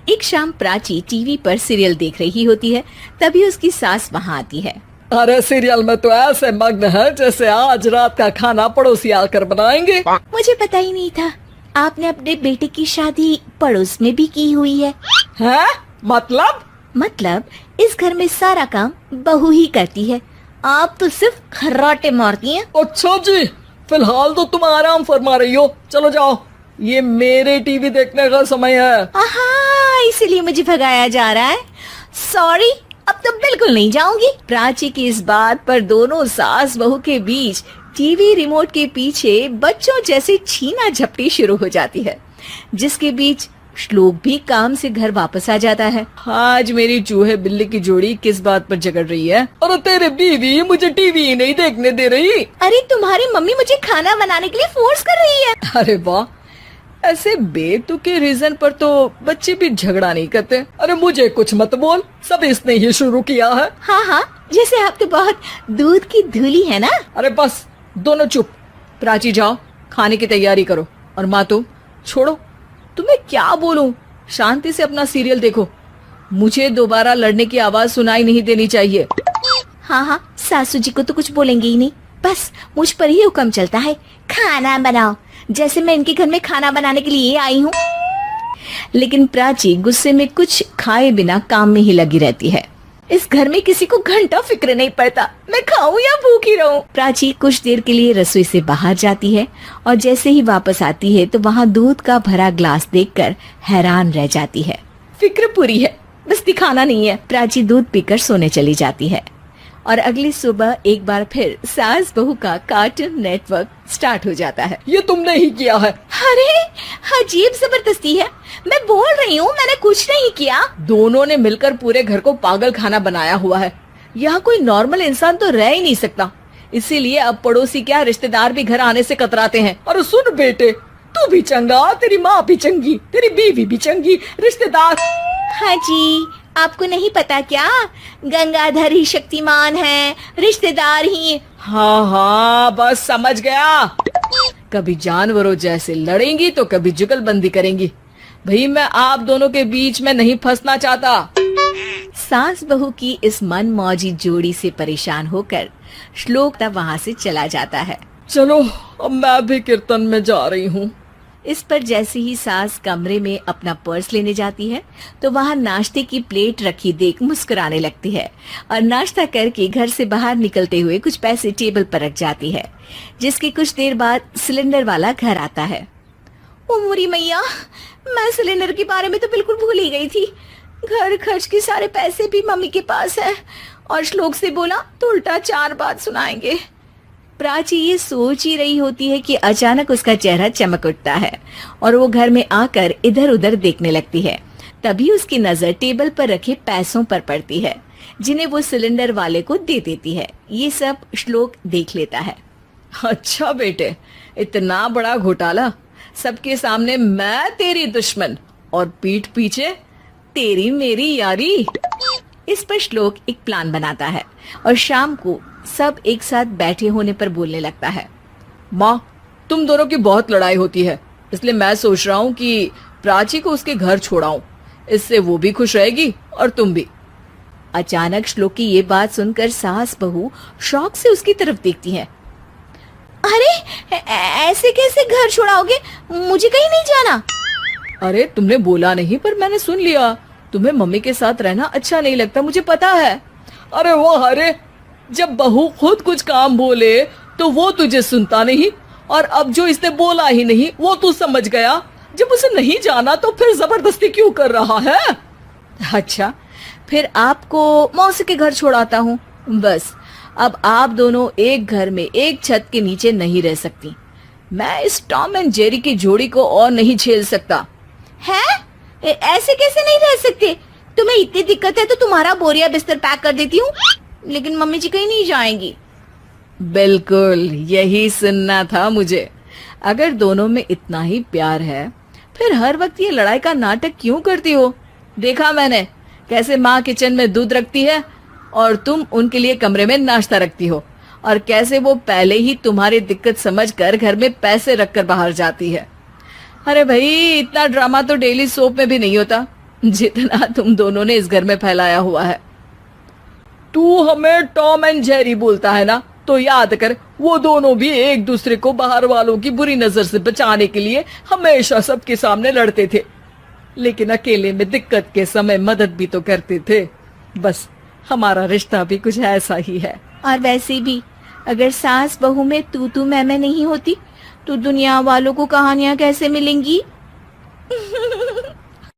एक शाम प्राची टीवी पर सीरियल देख रही होती है। तभी उसकी सास वहाँ आती है। अरे सीरियल में तो ऐसे मग्न है जैसे आज रात का खाना पड़ोसी आकर बनाएंगे। मुझे पता ही नहीं था आपने अपने बेटे की शादी पड़ोस में भी की हुई है। हैं? मतलब इस घर में सारा काम बहू ही करती है, आप तो सिर्फ खर्राटे मारती हैं। अच्छा जी, फिलहाल तो तुम आराम फरमा रही हो, चलो जाओ, ये मेरे टीवी देखने का समय है। आहा, इसीलिए मुझे भगाया जा रहा है। सॉरी, अब तो बिल्कुल नहीं जाऊंगी। प्राची की इस बात पर दोनों सास बहू के बीच टीवी रिमोट के पीछे बच्चों जैसे छीना झपटी शुरू हो जाती है, जिसके बीच श्लोक भी काम से घर वापस आ जाता है। आज मेरी चूहे बिल्ली की जोड़ी किस बात पर झगड़ रही है? अरे तेरे बीवी मुझे टीवी ही नहीं देखने दे रही। अरे तुम्हारी मम्मी मुझे खाना बनाने के लिए फोर्स कर रही है। अरे वाह, ऐसे बेतुके रीजन पर तो बच्चे भी झगड़ा नहीं करते। अरे मुझे कुछ मत बोल, सब इसने ही शुरू किया है। हाँ, जैसे आप तो बहुत दूध की धूली है ना। अरे बस दोनों चुप। प्राची जाओ, खाने की तैयारी करो। और माँ तुम छोड़ो, तुम्हें क्या बोलूं, शांति से अपना सीरियल देखो। मुझे दोबारा लड़ने की आवाज सुनाई नहीं देनी चाहिए। हाँ, सासू जी को तो कुछ बोलेंगे ही नहीं, बस मुझ पर ही हुक्म चलता है, खाना बनाओ, जैसे मैं इनके घर में खाना बनाने के लिए आई हूँ। लेकिन प्राची गुस्से में कुछ खाए बिना काम में ही लगी रहती है। इस घर में किसी को घंटा फिक्र नहीं पड़ता, मैं खाऊं या भूखी रहूं। प्राची कुछ देर के लिए रसोई से बाहर जाती है और जैसे ही वापस आती है तो वहाँ दूध का भरा ग्लास देखकर हैरान रह जाती है। फिक्र पूरी है, बस दिखाना नहीं है। प्राची दूध पीकर सोने चली जाती है और अगली सुबह एक बार फिर सास बहू का कार्टून नेटवर्क स्टार्ट हो जाता है। ये तुमने ही किया है। अरे अजीब जबरदस्ती है, मैं बोल रही हूँ मैंने कुछ नहीं किया। दोनों ने मिलकर पूरे घर को पागल खाना बनाया हुआ है। यहाँ कोई नॉर्मल इंसान तो रह ही नहीं सकता, इसीलिए अब पड़ोसी क्या रिश्तेदार भी घर आने से कतराते हैं। और सुन बेटे, तू भी चंगा, तेरी माँ भी चंगी, तेरी बीवी भी चंगी, रिश्तेदार। हाँ जी, आपको नहीं पता क्या, गंगाधर ही शक्तिमान है, रिश्तेदार ही। हाँ, बस समझ गया। कभी जानवरों जैसे लड़ेंगी तो कभी जुगलबंदी करेंगी। भाई मैं आप दोनों के बीच में नहीं फंसना चाहता। सास बहू की इस मन मौजी जोड़ी से परेशान होकर श्लोक तब वहाँ से चला जाता है। चलो अब मैं भी कीर्तन में जा रही हूँ। इस पर जैसे ही सास कमरे में अपना पर्स लेने जाती है तो वहाँ नाश्ते की प्लेट रखी देख मुस्कुराने लगती है और नाश्ता करके घर से बाहर निकलते हुए कुछ पैसे टेबल पर रख जाती है, जिसके कुछ देर बाद सिलेंडर वाला घर आता है। ओ मोरी मैया, मैं सिलेंडर के बारे में तो बिल्कुल भूल ही गई थी। घर खर्च के सारे पैसे भी मम्मी के पास है और श्लोक से बोला तो उल्टा 4 बात सुनाएंगे। प्राची ये सोच ही रही होती है कि अचानक उसका चेहरा चमक उठता है और वो घर में आकर इधर उधर देखने लगती है। तभी उसकी नजर टेबल पर रखे पैसों पर पड़ती है, जिन्हें वो सिलेंडर वाले को दे देती है। ये सब श्लोक देख लेता है। अच्छा बेटे, इतना बड़ा घोटाला, सबके सामने मैं तेरी दुश्मन और पीठ पीछे तेरी मेरी यारी। इस पर श्लोक एक प्लान बनाता है और शाम को सब एक साथ बैठे होने पर बोलने लगता है। माँ, तुम दोनों की बहुत लड़ाई होती है, इसलिए मैं सोच रहा हूँ कि प्राची को उसके घर छोड़ाऊं, इससे वो भी खुश रहेगी और तुम भी। अचानक श्लोक की ये बात सुनकर सास बहू शौक से उसकी तरफ देखती हैं। अरे ऐसे कैसे घर छोड़ाओगे, मुझे कहीं नहीं जाना। अरे तुमने बोला नहीं पर मैंने सुन लिया, तुम्हें मम्मी के साथ रहना अच्छा नहीं लगता, मुझे पता है। अरे वो अरे, जब बहू खुद कुछ काम बोले तो वो तुझे सुनता नहीं, और अब जो इसने बोला ही नहीं वो तू समझ गया। जब उसे नहीं जाना तो फिर जबरदस्ती क्यों कर रहा है? अच्छा, फिर आपको मौसी के घर छोड़ाता हूँ। बस अब आप दोनों एक घर में एक छत के नीचे नहीं रह सकती। मैं इस टॉम एंड जेरी की जोड़ी को और नहीं झेल सकता। है? ऐसे कैसे नहीं रह सकते? तुम्हें इतनी दिक्कत है तो तुम्हारा बोरिया बिस्तर पैक कर देती हूँ, लेकिन मम्मी जी कहीं नहीं जाएंगी। बिल्कुल यही सुनना था मुझे। अगर दोनों में इतना ही प्यार है फिर हर वक्त ये लड़ाई का नाटक क्यों करती हो? देखा मैंने कैसे माँ किचन में दूध रखती है और तुम उनके लिए कमरे में नाश्ता रखती हो, और कैसे वो पहले ही तुम्हारी दिक्कत समझकर घर में पैसे रखकर बाहर जाती है। अरे भाई, इतना ड्रामा तो डेली सोप में भी नहीं होता। जितना तुम दोनों ने इस घर में फैलाया हुआ है। तू हमें टॉम एंड जेरी बोलता है ना, तो याद कर वो दोनों भी एक दूसरे को बाहर वालों की बुरी नजर से बचाने के लिए हमेशा सबके सामने लड़ते थे, लेकिन अकेले में दिक्कत के समय मदद भी तो करते थे। बस हमारा रिश्ता भी कुछ ऐसा ही है। और वैसे भी अगर सास बहू में तू मैं नहीं होती तो दुनिया वालों को कहानियां कैसे मिलेंगी?